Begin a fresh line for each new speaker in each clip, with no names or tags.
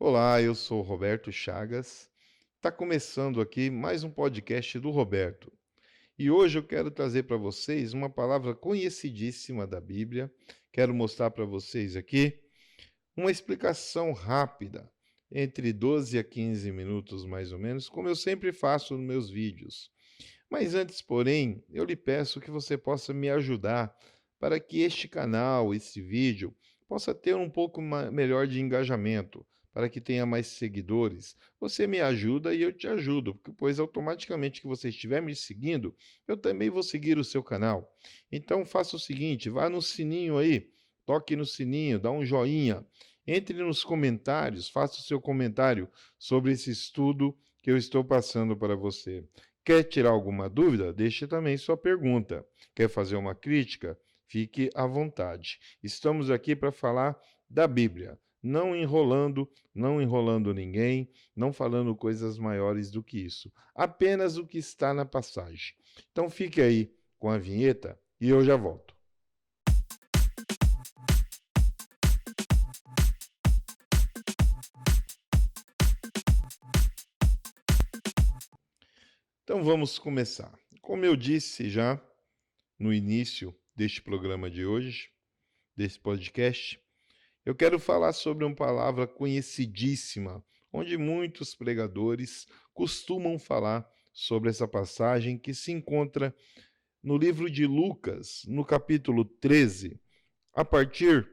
Olá, eu sou o Roberto Chagas. Está começando aqui mais um podcast do Roberto. E hoje eu quero trazer para vocês uma palavra conhecidíssima da Bíblia. Quero mostrar para vocês aqui uma explicação rápida, entre 12 a 15 minutos mais ou menos, como eu sempre faço nos meus vídeos. Mas antes, porém, eu lhe peço que você possa me ajudar para que este canal, esse vídeo, possa ter um pouco melhor de engajamento, para que tenha mais seguidores. Você me ajuda e eu te ajudo, pois automaticamente que você estiver me seguindo, eu também vou seguir o seu canal. Então faça o seguinte, vá no sininho aí, toque no sininho, dá um joinha, entre nos comentários, faça o seu comentário sobre esse estudo que eu estou passando para você. Quer tirar alguma dúvida? Deixe também sua pergunta. Quer fazer uma crítica? Fique à vontade. Estamos aqui para falar da Bíblia, não enrolando ninguém, não falando coisas maiores do que isso. Apenas o que está na passagem. Então fique aí com a vinheta e eu já volto. Então vamos começar. Como eu disse já no início deste programa de hoje, desse podcast, eu quero falar sobre uma palavra conhecidíssima, onde muitos pregadores costumam falar sobre essa passagem que se encontra no livro de Lucas, no capítulo 13, a partir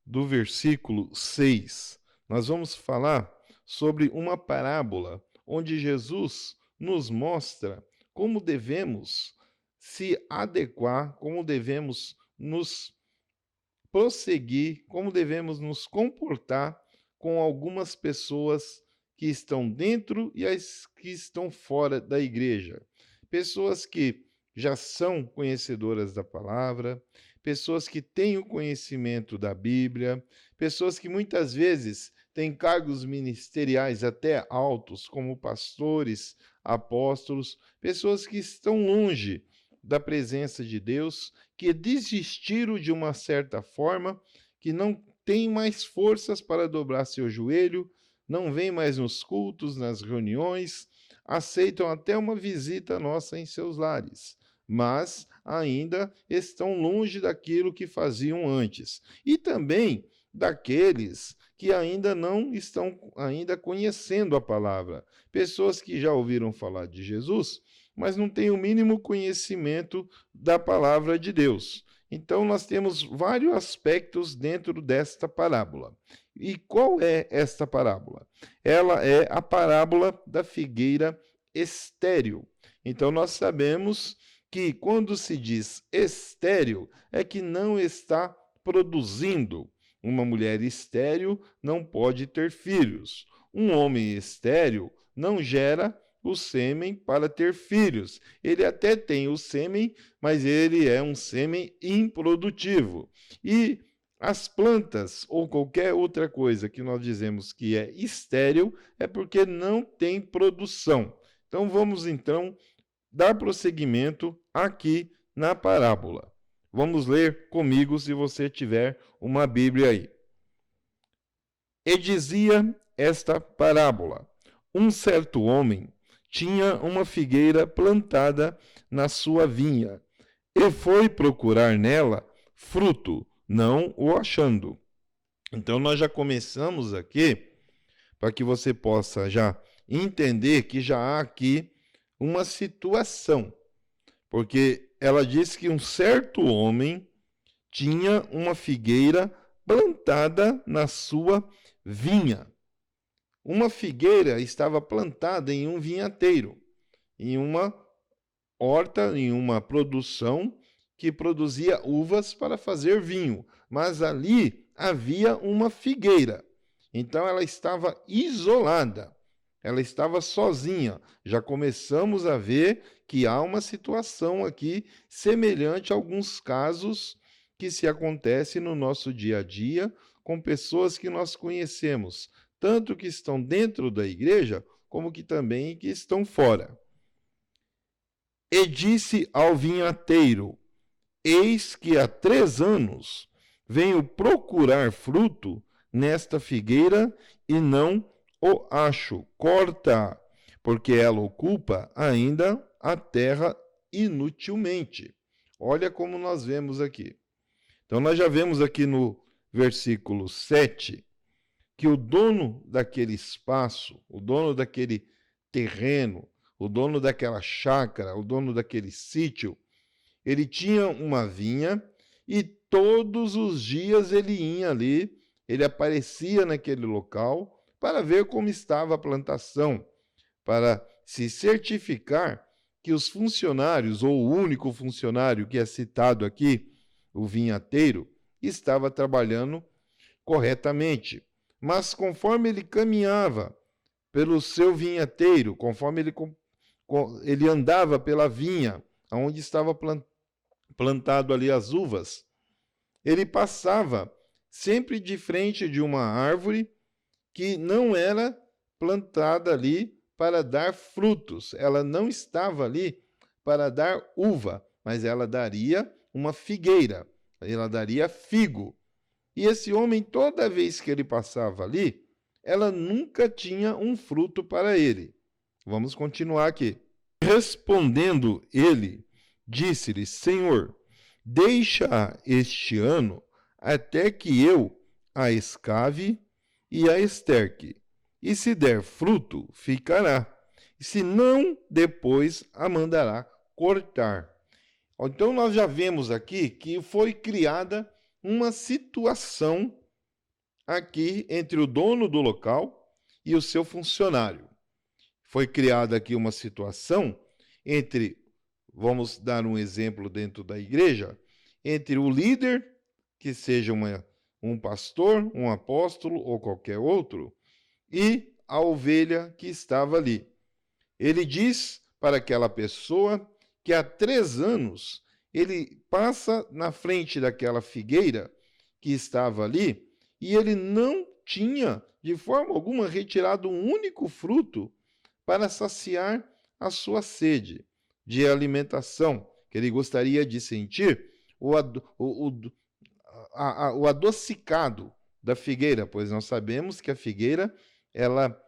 do versículo 6. Nós vamos falar sobre uma parábola onde Jesus nos mostra como devemos se adequar, como devemos nos prosseguir, como devemos nos comportar com algumas pessoas que estão dentro e as que estão fora da igreja. Pessoas que já são conhecedoras da palavra, pessoas que têm o conhecimento da Bíblia, pessoas que muitas vezes têm cargos ministeriais até altos, como pastores, apóstolos, pessoas que estão longe da presença de Deus, que desistiram de uma certa forma, que não têm mais forças para dobrar seu joelho, não vêm mais nos cultos, nas reuniões, aceitam até uma visita nossa em seus lares, mas ainda estão longe daquilo que faziam antes. E também daqueles que ainda não estão conhecendo a palavra, pessoas que já ouviram falar de Jesus, mas não têm o mínimo conhecimento da palavra de Deus. Então, nós temos vários aspectos dentro desta parábola. E qual é esta parábola? Ela é a parábola da figueira estéril. Então, nós sabemos que quando se diz estéril, é que não está produzindo. Uma mulher estéril não pode ter filhos. Um homem estéril não gera o sêmen para ter filhos. Ele até tem o sêmen, mas ele é um sêmen improdutivo. E as plantas ou qualquer outra coisa que nós dizemos que é estéril é porque não tem produção. Então vamos dar prosseguimento aqui na parábola. Vamos ler comigo se você tiver uma Bíblia aí. E dizia esta parábola: um certo homem tinha uma figueira plantada na sua vinha, e foi procurar nela fruto, não o achando. Então, nós já começamos aqui, para que você possa já entender que já há aqui uma situação, porque ela diz que um certo homem tinha uma figueira plantada na sua vinha. Uma figueira estava plantada em um vinhateiro, em uma horta, em uma produção que produzia uvas para fazer vinho, mas ali havia uma figueira. Então ela estava isolada, ela estava sozinha. Já começamos a ver que há uma situação aqui semelhante a alguns casos que se acontecem no nosso dia a dia com pessoas que nós conhecemos, tanto que estão dentro da igreja, como que também que estão fora. E disse ao vinhateiro: eis que há 3 anos venho procurar fruto, nesta figueira e não o acho. Corta, porque ela ocupa ainda a terra inutilmente. Olha como nós vemos aqui. Então, nós já vemos aqui no versículo 7 que o dono daquele espaço, o dono daquele terreno, o dono daquela chácara, o dono daquele sítio, ele tinha uma vinha e todos os dias ele ia ali, ele aparecia naquele local para ver como estava a plantação, para se certificar que os funcionários, ou o único funcionário que é citado aqui, o vinhateiro, estava trabalhando corretamente. Mas conforme ele caminhava pelo seu vinhateiro, conforme ele andava pela vinha, onde estava plantado ali as uvas, ele passava sempre de frente de uma árvore que não era plantada ali para dar frutos. Ela não estava ali para dar uva, mas ela daria uma figueira, ela daria figo. E esse homem, toda vez que ele passava ali, ela nunca tinha um fruto para ele. Vamos continuar aqui. Respondendo ele, disse-lhe: Senhor, deixa este ano até que eu a escave e a esterque, e se der fruto, ficará, e se não, depois a mandará cortar. Então nós já vemos aqui que foi criada uma situação aqui entre o dono do local e o seu funcionário. Foi criada aqui uma situação entre, vamos dar um exemplo dentro da igreja, entre o líder, que seja um pastor, um apóstolo ou qualquer outro, e a ovelha que estava ali. Ele diz para aquela pessoa que há 3 anos ele passa na frente daquela figueira que estava ali e ele não tinha, de forma alguma, retirado um único fruto para saciar a sua sede de alimentação, que ele gostaria de sentir o adocicado da figueira, pois nós sabemos que a figueira ela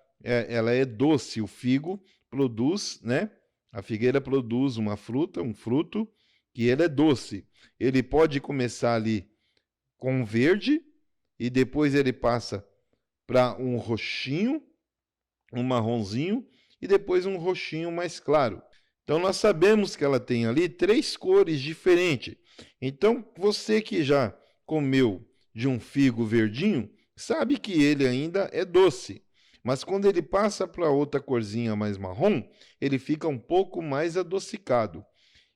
é doce, o figo produz, né? A figueira produz uma fruta, um fruto, que ele é doce. Ele pode começar ali com verde e depois ele passa para um roxinho, um marronzinho e depois um roxinho mais claro. Então nós sabemos que ela tem ali 3 cores diferentes. Então você que já comeu de um figo verdinho, sabe que ele ainda é doce. Mas quando ele passa para outra corzinha mais marrom, ele fica um pouco mais adocicado.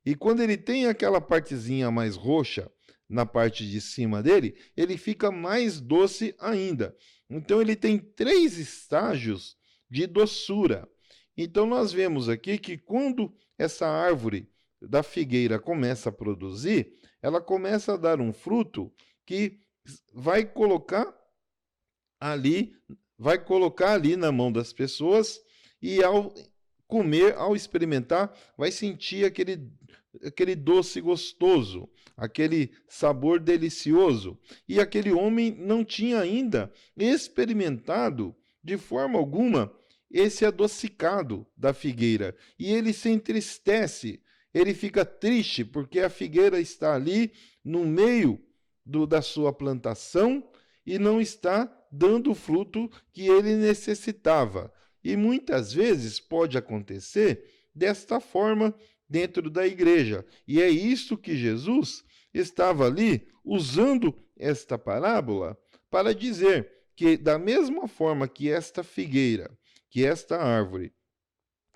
E quando ele tem aquela partezinha mais roxa na parte de cima dele, ele fica mais doce ainda. Então ele tem 3 estágios de doçura. Então nós vemos aqui que quando essa árvore da figueira começa a produzir, ela começa a dar um fruto que vai colocar ali na mão das pessoas e ao comer, ao experimentar, vai sentir aquele doce gostoso, aquele sabor delicioso. E aquele homem não tinha ainda experimentado de forma alguma esse adocicado da figueira. E ele se entristece, ele fica triste porque a figueira está ali no meio da sua plantação e não está dando o fruto que ele necessitava. E muitas vezes pode acontecer desta forma dentro da igreja. E é isso que Jesus estava ali usando esta parábola para dizer que da mesma forma que esta figueira, que esta árvore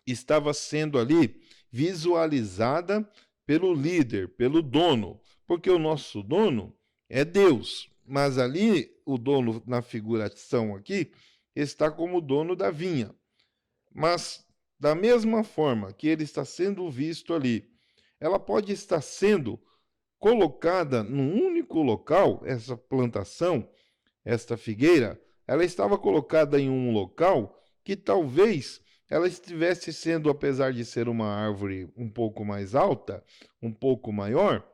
estava sendo ali visualizada pelo líder, pelo dono, porque o nosso dono é Deus, mas ali o dono na figuração aqui está como dono da vinha. Mas da mesma forma que ele está sendo visto ali, ela pode estar sendo colocada num único local, essa plantação, esta figueira, ela estava colocada em um local que talvez ela estivesse sendo, apesar de ser uma árvore um pouco mais alta, um pouco maior,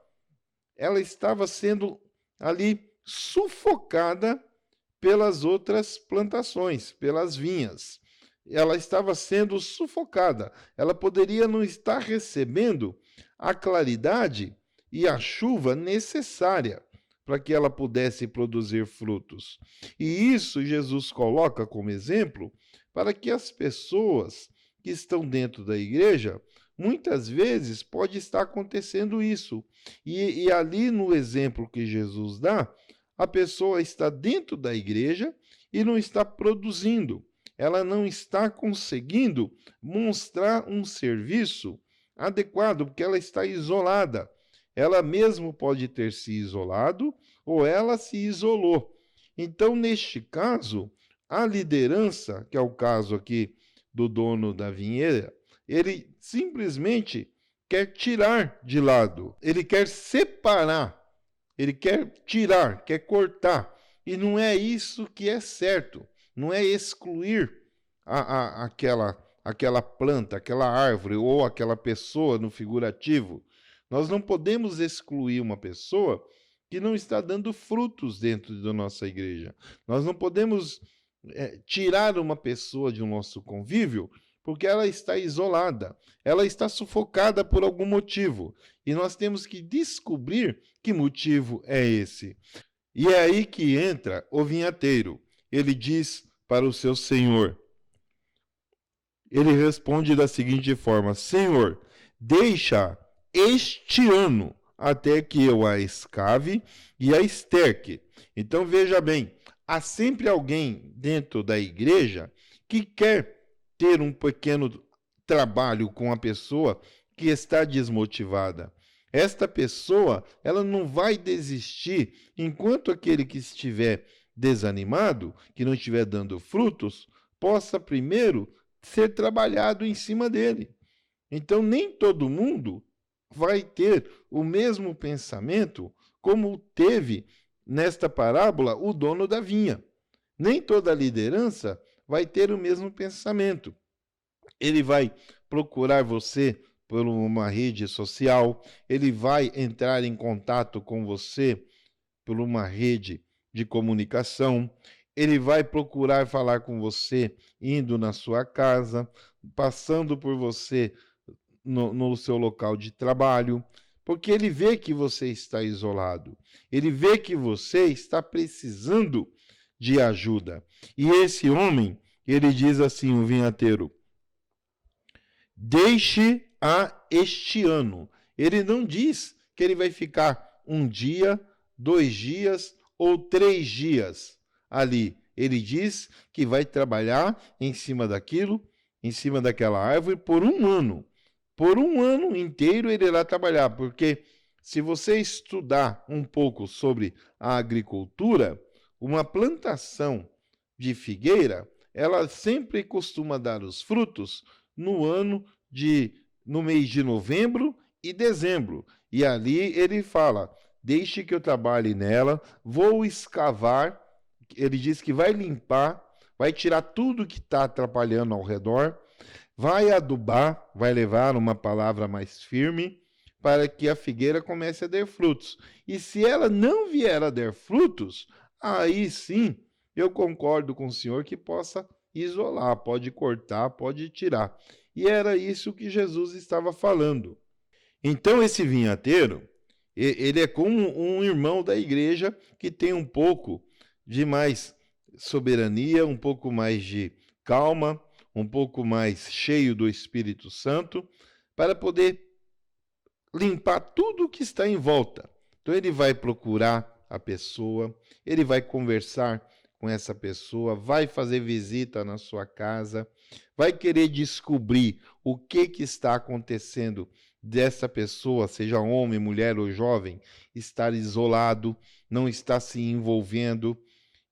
ela estava sendo ali sufocada pelas outras plantações, pelas vinhas. Ela estava sendo sufocada. Ela poderia não estar recebendo a claridade e a chuva necessária para que ela pudesse produzir frutos. E isso Jesus coloca como exemplo para que as pessoas que estão dentro da igreja, muitas vezes pode estar acontecendo isso. E ali no exemplo que Jesus dá, a pessoa está dentro da igreja e não está produzindo. Ela não está conseguindo mostrar um serviço adequado, porque ela está isolada. Ela mesmo pode ter se isolado ou ela se isolou. Então, neste caso, a liderança, que é o caso aqui do dono da vinheira, ele simplesmente quer tirar de lado, ele quer separar, ele quer tirar, quer cortar. E não é isso que é certo, não é excluir aquela planta, aquela árvore ou aquela pessoa no figurativo. Nós não podemos excluir uma pessoa que não está dando frutos dentro da nossa igreja. Nós não podemos tirar uma pessoa de nosso convívio porque ela está isolada, ela está sufocada por algum motivo. E nós temos que descobrir que motivo é esse. E é aí que entra o vinhateiro. Ele diz para o seu senhor, ele responde da seguinte forma: Senhor, deixa este ano até que eu a escave e a esterque. Então veja bem, há sempre alguém dentro da igreja que quer ter um pequeno trabalho com a pessoa que está desmotivada. Esta pessoa, ela não vai desistir enquanto aquele que estiver desanimado, que não estiver dando frutos, possa primeiro ser trabalhado em cima dele. Então, nem todo mundo vai ter o mesmo pensamento como teve nesta parábola o dono da vinha. Nem toda liderança vai ter o mesmo pensamento. Ele vai procurar você por uma rede social, ele vai entrar em contato com você por uma rede de comunicação, ele vai procurar falar com você indo na sua casa, passando por você no seu local de trabalho, porque ele vê que você está isolado, ele vê que você está precisando de ajuda. E esse homem, ele diz assim, o vinhateiro, deixe a este ano. Ele não diz que ele vai ficar 1 dia, 2 dias ou 3 dias ali. Ele diz que vai trabalhar em cima daquilo, em cima daquela árvore por 1 ano. Por 1 ano inteiro ele irá trabalhar, porque se você estudar um pouco sobre a agricultura, uma plantação de figueira, ela sempre costuma dar os frutos no mês de novembro e dezembro. E ali ele fala, deixe que eu trabalhe nela, vou escavar, ele diz que vai limpar, vai tirar tudo que está atrapalhando ao redor, vai adubar, vai levar uma palavra mais firme, para que a figueira comece a dar frutos. E se ela não vier a dar frutos, aí sim, eu concordo com o senhor que possa isolar, pode cortar, pode tirar. E era isso que Jesus estava falando. Então esse vinhateiro, ele é como um irmão da igreja que tem um pouco de mais soberania, um pouco mais de calma, um pouco mais cheio do Espírito Santo, para poder limpar tudo o que está em volta. Então ele vai procurar a pessoa, ele vai conversar com essa pessoa, vai fazer visita na sua casa, vai querer descobrir o que está acontecendo dessa pessoa, seja homem, mulher ou jovem, estar isolado, não estar se envolvendo.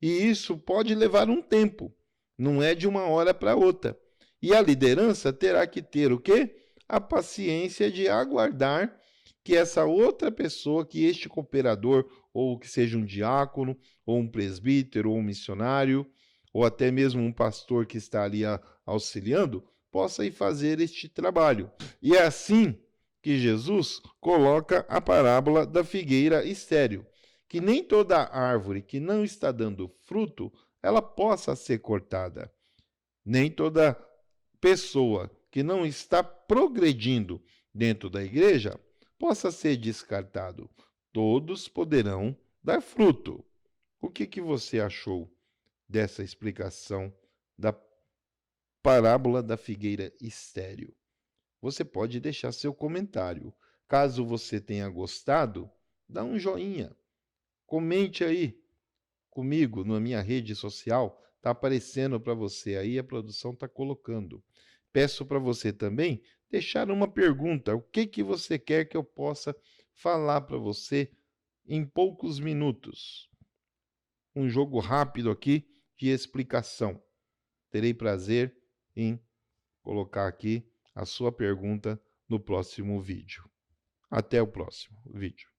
E isso pode levar um tempo, não é de uma hora para outra. E a liderança terá que ter o quê? A paciência de aguardar que essa outra pessoa, que este cooperador, ou que seja um diácono, ou um presbítero, ou um missionário, ou até mesmo um pastor que está ali auxiliando, possa ir fazer este trabalho. E é assim que Jesus coloca a parábola da figueira estéril, que nem toda árvore que não está dando fruto, ela possa ser cortada. Nem toda pessoa que não está progredindo dentro da igreja possa ser descartado. Todos poderão dar fruto. O que você achou dessa explicação da parábola da figueira estéril? Você pode deixar seu comentário. Caso você tenha gostado, dá um joinha. Comente aí comigo na minha rede social. Está aparecendo para você aí, a produção está colocando. Peço para você também deixar uma pergunta. O que você quer que eu possa falar para você em poucos minutos? Um jogo rápido aqui de explicação. Terei prazer em colocar aqui a sua pergunta no próximo vídeo. Até o próximo vídeo.